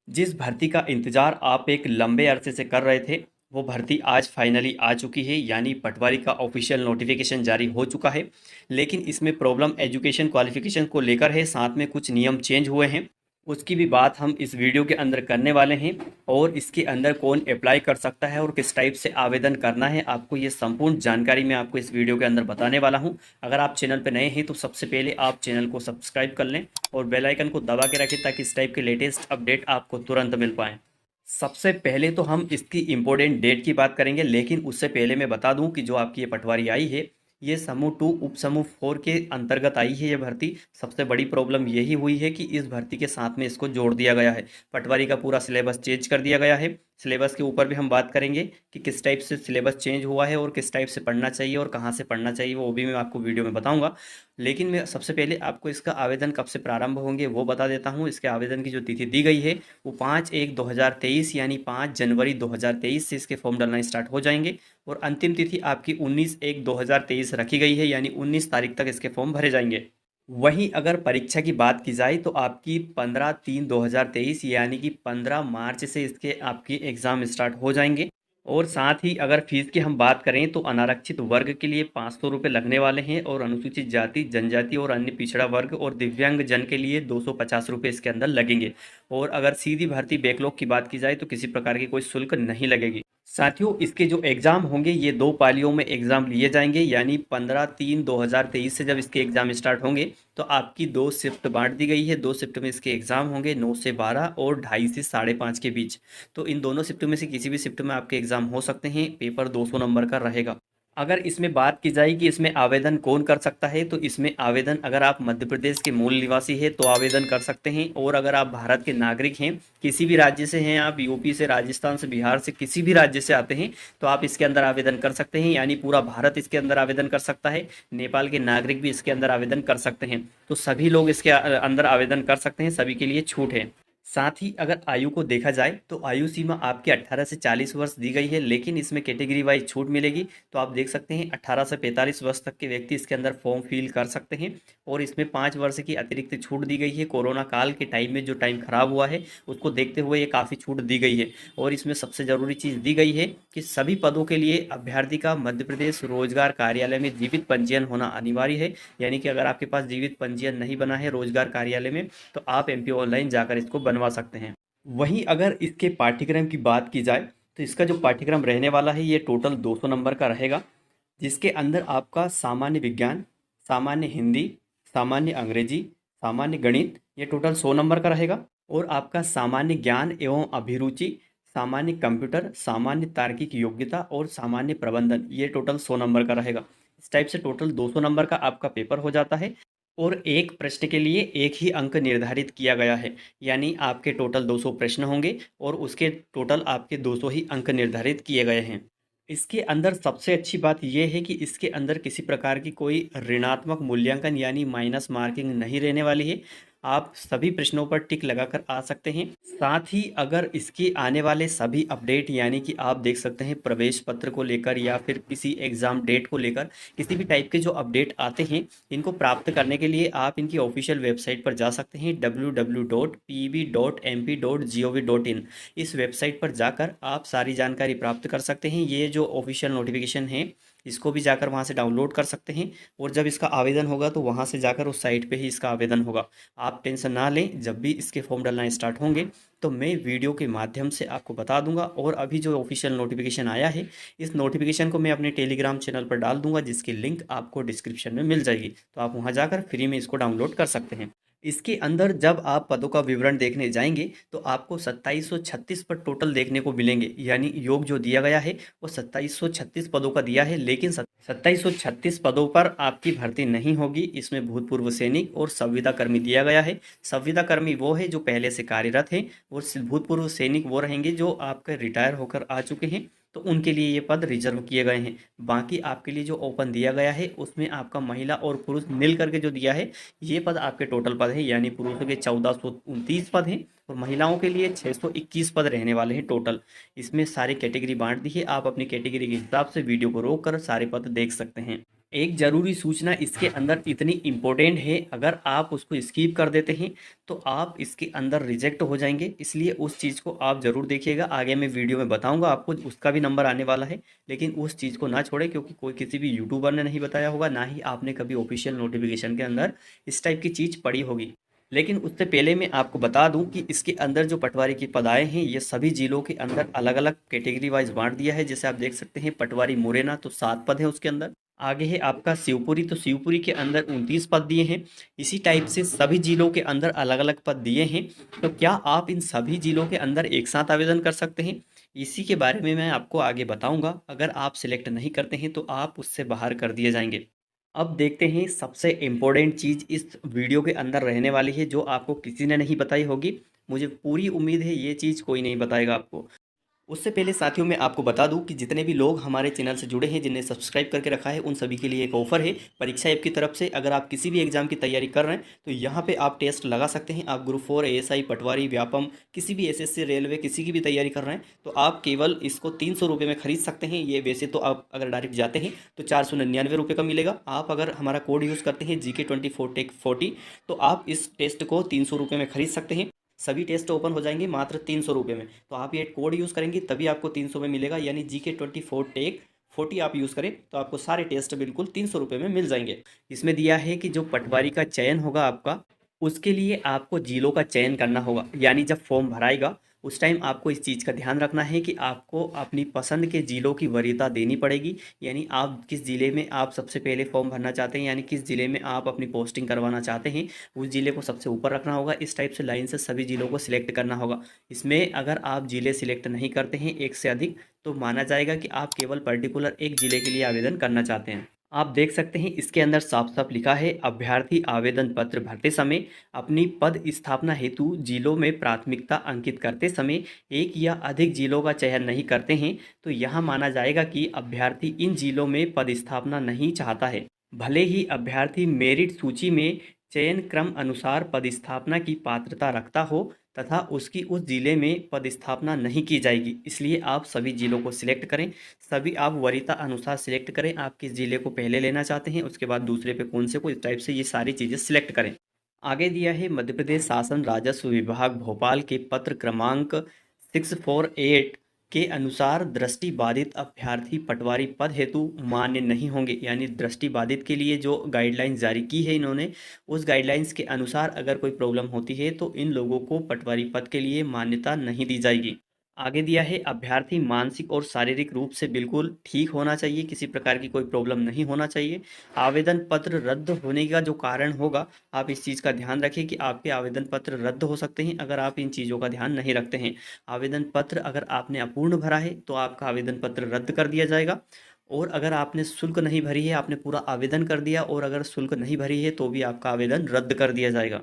जिस भर्ती का इंतज़ार आप एक लंबे अरसे से कर रहे थे, वो भर्ती आज फाइनली आ चुकी है, यानी पटवारी का ऑफिशियल नोटिफिकेशन जारी हो चुका है। लेकिन इसमें प्रॉब्लम एजुकेशन क्वालिफिकेशन को लेकर है, साथ में कुछ नियम चेंज हुए हैं। उसकी भी बात हम इस वीडियो के अंदर करने वाले हैं। और इसके अंदर कौन अप्लाई कर सकता है और किस टाइप से आवेदन करना है, आपको ये संपूर्ण जानकारी मैं आपको इस वीडियो के अंदर बताने वाला हूँ। अगर आप चैनल पर नए हैं तो सबसे पहले आप चैनल को सब्सक्राइब कर लें और बेल आइकन को दबा के रखें, ताकि इस टाइप के लेटेस्ट अपडेट आपको तुरंत मिल पाएँ। सबसे पहले तो हम इसकी इम्पोर्टेंट डेट की बात करेंगे, लेकिन उससे पहले मैं बता दूं कि जो आपकी ये पटवारी आई है, ये समूह 2 उप समूह 4 के अंतर्गत आई है ये भर्ती। सबसे बड़ी प्रॉब्लम यही हुई है कि इस भर्ती के साथ में इसको जोड़ दिया गया है। पटवारी का पूरा सिलेबस चेंज कर दिया गया है। सिलेबस के ऊपर भी हम बात करेंगे कि किस टाइप से सिलेबस चेंज हुआ है और किस टाइप से पढ़ना चाहिए और कहाँ से पढ़ना चाहिए, वो भी मैं आपको वीडियो में बताऊंगा। लेकिन मैं सबसे पहले आपको इसका आवेदन कब से प्रारंभ होंगे वो बता देता हूँ। इसके आवेदन की जो तिथि दी गई है वो 5/1/2023 यानी 5 जनवरी 2023 से इसके फॉर्म डालना स्टार्ट हो जाएंगे। और अंतिम तिथि आपकी 19/1/2023 रखी गई है, यानी 19 तारीख तक इसके फॉर्म भरे जाएंगे। वहीं अगर परीक्षा की बात की जाए तो आपकी 15/3/2023 यानी कि 15 मार्च से इसके आपके एग्ज़ाम स्टार्ट हो जाएंगे। और साथ ही अगर फीस की हम बात करें तो अनारक्षित वर्ग के लिए 500 रुपये लगने वाले हैं, और अनुसूचित जाति जनजाति और अन्य पिछड़ा वर्ग और दिव्यांग जन के लिए 250 रुपये इसके अंदर लगेंगे। और अगर सीधी भर्ती बैकलॉग की बात की जाए तो किसी प्रकार की कोई शुल्क नहीं लगेगी। साथियों, इसके जो एग्ज़ाम होंगे ये 2 पालियों में एग्ज़ाम लिए जाएंगे, यानी 15/3/2023 से जब इसके एग्ज़ाम स्टार्ट होंगे तो आपकी 2 शिफ्ट बांट दी गई है। 2 शिफ्ट में इसके एग्ज़ाम होंगे 9 से 12 और 2:30 से 5:30 के बीच। तो इन दोनों शिफ्ट में से किसी भी शिफ्ट में आपके एग्ज़ाम हो सकते हैं। पेपर 200 नंबर का रहेगा। अगर इसमें बात की जाए कि इसमें आवेदन कौन कर सकता है, तो इसमें आवेदन अगर आप मध्य प्रदेश के मूल निवासी हैं तो आवेदन कर सकते हैं। और अगर आप भारत के नागरिक हैं, किसी भी राज्य से हैं, आप यूपी से, राजस्थान से, बिहार से, किसी भी राज्य से आते हैं तो आप इसके अंदर आवेदन कर सकते हैं, यानी पूरा भारत इसके अंदर आवेदन कर सकता है। नेपाल के नागरिक भी इसके अंदर आवेदन कर सकते हैं। तो सभी लोग इसके अंदर आवेदन कर सकते हैं, सभी के लिए छूट है। साथ ही अगर आयु को देखा जाए तो आयु सीमा आपके 18 से 40 वर्ष दी गई है, लेकिन इसमें कैटेगरी वाइज छूट मिलेगी। तो आप देख सकते हैं 18 से 45 वर्ष तक के व्यक्ति इसके अंदर फॉर्म फिल कर सकते हैं। और इसमें 5 वर्ष की अतिरिक्त छूट दी गई है। कोरोना काल के टाइम में जो टाइम खराब हुआ है उसको देखते हुए ये काफ़ी छूट दी गई है। और इसमें सबसे ज़रूरी चीज़ दी गई है कि सभी पदों के लिए अभ्यर्थी का मध्य प्रदेश रोजगार कार्यालय में जीवित पंजीयन होना अनिवार्य है। यानी कि अगर आपके पास जीवित पंजीयन नहीं बना है रोजगार कार्यालय में तो आप एमपी ऑनलाइन जाकर इसको बनवा सकते हैं। वहीं अगर इसके पाठ्यक्रम की बात की जाए तो इसका जो पाठ्यक्रम रहने वाला है ये टोटल 200 नंबर का रहेगा, जिसके अंदर आपका सामान्य विज्ञान, सामान्य हिंदी, सामान्य अंग्रेजी, सामान्य गणित, ये टोटल 100 नंबर का रहेगा। और आपका सामान्य ज्ञान एवं अभिरुचि, सामान्य कंप्यूटर, सामान्य तार्किक योग्यता और सामान्य प्रबंधन, ये टोटल 100 नंबर का रहेगा। इस टाइप से टोटल 200 नंबर का आपका पेपर हो जाता है। और एक प्रश्न के लिए एक ही अंक निर्धारित किया गया है, यानी आपके टोटल 200 प्रश्न होंगे और उसके टोटल आपके 200 ही अंक निर्धारित किए गए हैं। इसके अंदर सबसे अच्छी बात यह है कि इसके अंदर किसी प्रकार की कोई ऋणात्मक मूल्यांकन यानी माइनस मार्किंग नहीं रहने वाली है। आप सभी प्रश्नों पर टिक लगाकर आ सकते हैं। साथ ही अगर इसके आने वाले सभी अपडेट, यानी कि आप देख सकते हैं प्रवेश पत्र को लेकर या फिर किसी एग्ज़ाम डेट को लेकर किसी भी टाइप के जो अपडेट आते हैं, इनको प्राप्त करने के लिए आप इनकी ऑफिशियल वेबसाइट पर जा सकते हैं www.peb.mp.gov.in। इस वेबसाइट पर जाकर आप सारी जानकारी प्राप्त कर सकते हैं। ये जो ऑफिशियल नोटिफिकेशन है इसको भी जाकर वहाँ से डाउनलोड कर सकते हैं। और जब इसका आवेदन होगा तो वहाँ से जाकर उस साइट पे ही इसका आवेदन होगा। आप टेंशन ना लें, जब भी इसके फॉर्म डालना स्टार्ट होंगे तो मैं वीडियो के माध्यम से आपको बता दूंगा। और अभी जो ऑफिशियल नोटिफिकेशन आया है इस नोटिफिकेशन को मैं अपने टेलीग्राम चैनल पर डाल दूंगा, जिसकी लिंक आपको डिस्क्रिप्शन में मिल जाएगी। तो आप वहाँ जाकर फ्री में इसको डाउनलोड कर सकते हैं। इसके अंदर जब आप पदों का विवरण देखने जाएंगे तो आपको 2736 पर टोटल देखने को मिलेंगे, यानी योग जो दिया गया है वो 2736 पदों का दिया है। लेकिन 2736 पदों पर आपकी भर्ती नहीं होगी। इसमें भूतपूर्व सैनिक और संविदा कर्मी दिया गया है। संविदा कर्मी वो है जो पहले से कार्यरत हैं, और भूतपूर्व सैनिक वो रहेंगे जो आपके रिटायर होकर आ चुके हैं, तो उनके लिए ये पद रिजर्व किए गए हैं। बाकी आपके लिए जो ओपन दिया गया है उसमें आपका महिला और पुरुष मिल करके जो दिया है ये पद आपके टोटल पद है, यानी पुरुषों के 1429 पद हैं और महिलाओं के लिए 621 पद रहने वाले हैं टोटल। इसमें सारी कैटेगरी बांट दी है। आप अपनी कैटेगरी के हिसाब से वीडियो को रोक कर सारे पद देख सकते हैं। एक ज़रूरी सूचना इसके अंदर इतनी इम्पोर्टेंट है, अगर आप उसको स्किप कर देते हैं तो आप इसके अंदर रिजेक्ट हो जाएंगे। इसलिए उस चीज़ को आप ज़रूर देखिएगा। आगे मैं वीडियो में बताऊंगा आपको, उसका भी नंबर आने वाला है। लेकिन उस चीज़ को ना छोड़ें, क्योंकि कोई किसी भी यूट्यूबर ने नहीं बताया होगा, ना ही आपने कभी ऑफिशियल नोटिफिकेशन के अंदर इस टाइप की चीज़ पढ़ी होगी। लेकिन उससे पहले मैं आपको बता दूं कि इसके अंदर जो पटवारी की पदाएं हैं, ये सभी जिलों के अंदर अलग अलग कैटेगरी वाइज बांट दिया है। जैसे आप देख सकते हैं, पटवारी मुरैना तो 7 पद है उसके अंदर। आगे है आपका शिवपुरी, तो शिवपुरी के अंदर 29 पद दिए हैं। इसी टाइप से सभी जिलों के अंदर अलग अलग पद दिए हैं। तो क्या आप इन सभी जिलों के अंदर एक साथ आवेदन कर सकते हैं? इसी के बारे में मैं आपको आगे बताऊंगा। अगर आप सिलेक्ट नहीं करते हैं तो आप उससे बाहर कर दिए जाएंगे। अब देखते हैं सबसे इम्पोर्टेंट चीज़ इस वीडियो के अंदर रहने वाली है, जो आपको किसी ने नहीं बताई होगी। मुझे पूरी उम्मीद है ये चीज़ कोई नहीं बताएगा आपको। उससे पहले साथियों, मैं आपको बता दूं कि जितने भी लोग हमारे चैनल से जुड़े हैं, जिन्हें सब्सक्राइब करके रखा है, उन सभी के लिए एक ऑफर है परीक्षा ऐप की तरफ से। अगर आप किसी भी एग्जाम की तैयारी कर रहे हैं तो यहाँ पे आप टेस्ट लगा सकते हैं। आप ग्रुप 4 एएसआई, पटवारी, व्यापम, किसी भी एसएससी, रेलवे, किसी की भी तैयारी कर रहे हैं तो आप केवल इसको 300 रुपये में खरीद सकते हैं। ये वैसे तो आप अगर डायरेक्ट जाते हैं तो 499 रुपये का मिलेगा। आप अगर हमारा कोड यूज़ करते हैं GK24 टेक 40, तो आप इस टेस्ट को 300 रुपये में खरीद सकते हैं। सभी टेस्ट ओपन हो जाएंगे मात्र 300 रुपये में। तो आप ये कोड यूज़ करेंगे तभी आपको 300 में मिलेगा, यानी GK24 टेक 40 आप यूज़ करें तो आपको सारे टेस्ट बिल्कुल 300 रुपये में मिल जाएंगे। इसमें दिया है कि जो पटवारी का चयन होगा आपका, उसके लिए आपको जिलों का चयन करना होगा। यानी जब फॉर्म भराएगा उस टाइम आपको इस चीज़ का ध्यान रखना है कि आपको अपनी पसंद के जिलों की वरीयता देनी पड़ेगी। यानी आप किस ज़िले में आप सबसे पहले फॉर्म भरना चाहते हैं, यानी किस ज़िले में आप अपनी पोस्टिंग करवाना चाहते हैं, उस ज़िले को सबसे ऊपर रखना होगा। इस टाइप से लाइन से सभी ज़िलों को सिलेक्ट करना होगा। इसमें अगर आप ज़िले सिलेक्ट नहीं करते हैं एक से अधिक, तो माना जाएगा कि आप केवल पर्टिकुलर एक ज़िले के लिए आवेदन करना चाहते हैं। आप देख सकते हैं इसके अंदर साफ साफ लिखा है, अभ्यर्थी आवेदन पत्र भरते समय अपनी पद स्थापना हेतु जिलों में प्राथमिकता अंकित करते समय एक या अधिक जिलों का चयन नहीं करते हैं तो यह माना जाएगा कि अभ्यर्थी इन जिलों में पद स्थापना नहीं चाहता है। भले ही अभ्यर्थी मेरिट सूची में चयन क्रम अनुसार पदस्थापना की पात्रता रखता हो, तथा उसकी उस जिले में पदस्थापना नहीं की जाएगी। इसलिए आप सभी जिलों को सिलेक्ट करें। सभी आप वरीयता अनुसार सिलेक्ट करें, आप किस जिले को पहले लेना चाहते हैं, उसके बाद दूसरे पे कौन से को, इस टाइप से ये सारी चीज़ें सिलेक्ट करें। आगे दिया है मध्य प्रदेश शासन राजस्व विभाग भोपाल के पत्र क्रमांक 648 के अनुसार दृष्टि बाधित अभ्यर्थी पटवारी पद हेतु मान्य नहीं होंगे। यानी दृष्टि बाधित के लिए जो गाइडलाइंस जारी की है इन्होंने, उस गाइडलाइंस के अनुसार अगर कोई प्रॉब्लम होती है तो इन लोगों को पटवारी पद के लिए मान्यता नहीं दी जाएगी। आगे दिया है अभ्यर्थी मानसिक और शारीरिक रूप से बिल्कुल ठीक होना चाहिए, किसी प्रकार की कोई प्रॉब्लम नहीं होना चाहिए। आवेदन पत्र रद्द होने का जो कारण होगा, आप इस चीज़ का ध्यान रखें कि आपके आवेदन पत्र रद्द हो सकते हैं अगर आप इन चीज़ों का ध्यान नहीं रखते हैं। आवेदन पत्र अगर आपने अपूर्ण भरा है तो आपका आवेदन पत्र रद्द कर दिया जाएगा। और अगर आपने शुल्क नहीं भरी है, आपने पूरा आवेदन कर दिया और अगर शुल्क नहीं भरी है तो भी आपका आवेदन रद्द कर दिया जाएगा।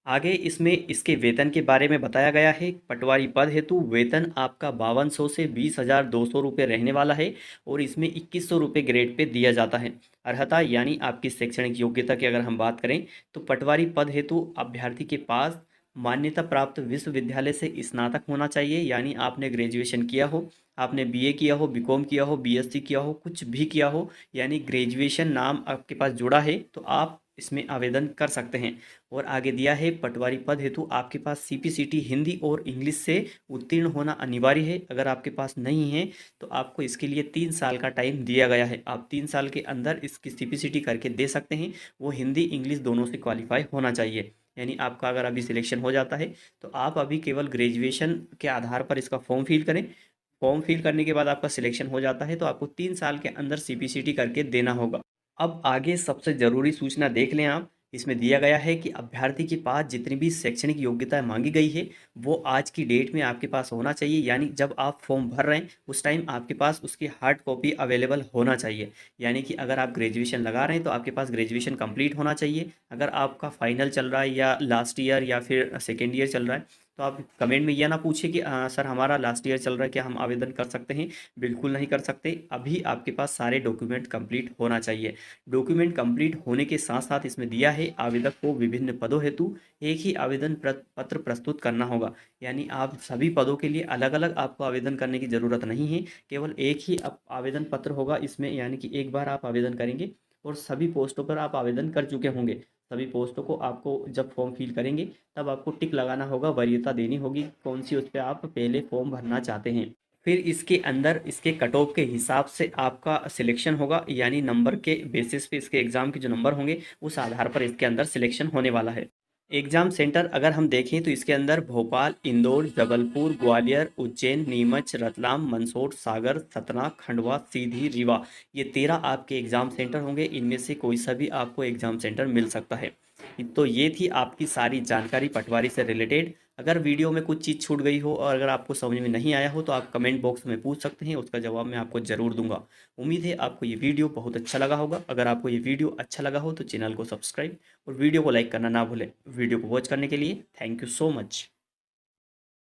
आगे इसमें इसके वेतन के बारे में बताया गया है। पटवारी पद हेतु वेतन आपका 5200 से 20,200 रुपये रहने वाला है और इसमें 2100 रुपये ग्रेड पे दिया जाता है। अर्हता यानी आपकी शैक्षणिक योग्यता की अगर हम बात करें तो पटवारी पद हेतु अभ्यर्थी के पास मान्यता प्राप्त विश्वविद्यालय से स्नातक होना चाहिए। यानी आपने ग्रेजुएशन किया हो, आपने बीए किया हो, बीकॉम किया हो, बीएससी किया हो, कुछ भी किया हो, यानी ग्रेजुएशन नाम आपके पास जुड़ा है तो आप इसमें आवेदन कर सकते हैं। और आगे दिया है पटवारी पद हेतु आपके पास सीपीसीटी हिंदी और इंग्लिश से उत्तीर्ण होना अनिवार्य है। अगर आपके पास नहीं है तो आपको इसके लिए 3 साल का टाइम दिया गया है। आप 3 साल के अंदर इसकी सीपीसीटी करके दे सकते हैं। वो हिंदी इंग्लिश दोनों से क्वालिफाई होना चाहिए। यानी आपका अगर अभी सिलेक्शन हो जाता है तो आप अभी केवल ग्रेजुएशन के आधार पर इसका फॉर्म फिल करें। फॉर्म फिल करने के बाद आपका सिलेक्शन हो जाता है तो आपको 3 साल के अंदर सीपीसीटी करके देना होगा। अब आगे सबसे ज़रूरी सूचना देख लें आप। इसमें दिया गया है कि अभ्यर्थी के पास जितनी भी शैक्षणिक योग्यता मांगी गई है वो आज की डेट में आपके पास होना चाहिए। यानी जब आप फॉर्म भर रहे हैं उस टाइम आपके पास उसकी हार्ड कॉपी अवेलेबल होना चाहिए। यानी कि अगर आप ग्रेजुएशन लगा रहे हैं तो आपके पास ग्रेजुएशन कंप्लीट होना चाहिए। अगर आपका फाइनल चल रहा है या लास्ट ईयर या फिर सेकेंड ईयर चल रहा है तो आप कमेंट में यह ना पूछे कि सर हमारा लास्ट ईयर चल रहा है, क्या हम आवेदन कर सकते हैं? बिल्कुल नहीं कर सकते। अभी आपके पास सारे डॉक्यूमेंट कंप्लीट होना चाहिए। डॉक्यूमेंट कंप्लीट होने के साथ साथ इसमें दिया है आवेदक को विभिन्न पदों हेतु एक ही आवेदन पत्र प्रस्तुत करना होगा। यानी आप सभी पदों के लिए अलग अलग आपको आवेदन करने की ज़रूरत नहीं है, केवल एक ही आवेदन पत्र होगा इसमें। यानी कि एक बार आप आवेदन करेंगे और सभी पोस्टों पर आप आवेदन कर चुके होंगे। सभी पोस्टों को आपको जब फॉर्म फिल करेंगे तब आपको टिक लगाना होगा, वरीयता देनी होगी कौन सी, उस पे आप पहले फॉर्म भरना चाहते हैं। फिर इसके अंदर इसके कट ऑफ के हिसाब से आपका सिलेक्शन होगा, यानी नंबर के बेसिस पे इसके एग्ज़ाम के जो नंबर होंगे उस आधार पर इसके अंदर सिलेक्शन होने वाला है। एग्ज़ाम सेंटर अगर हम देखें तो इसके अंदर भोपाल, इंदौर, जबलपुर, ग्वालियर, उज्जैन, नीमच, रतलाम, मंदसौर, सागर, सतना, खंडवा, सीधी, रीवा, ये 13 आपके एग्ज़ाम सेंटर होंगे। इनमें से कोई सा भी आपको एग्ज़ाम सेंटर मिल सकता है। तो ये थी आपकी सारी जानकारी पटवारी से रिलेटेड। अगर वीडियो में कुछ चीज़ छूट गई हो और अगर आपको समझ में नहीं आया हो तो आप कमेंट बॉक्स में पूछ सकते हैं, उसका जवाब मैं आपको ज़रूर दूंगा। उम्मीद है आपको ये वीडियो बहुत अच्छा लगा होगा। अगर आपको ये वीडियो अच्छा लगा हो तो चैनल को सब्सक्राइब और वीडियो को लाइक करना ना भूलें। वीडियो को वॉच करने के लिए थैंक यू सो मच।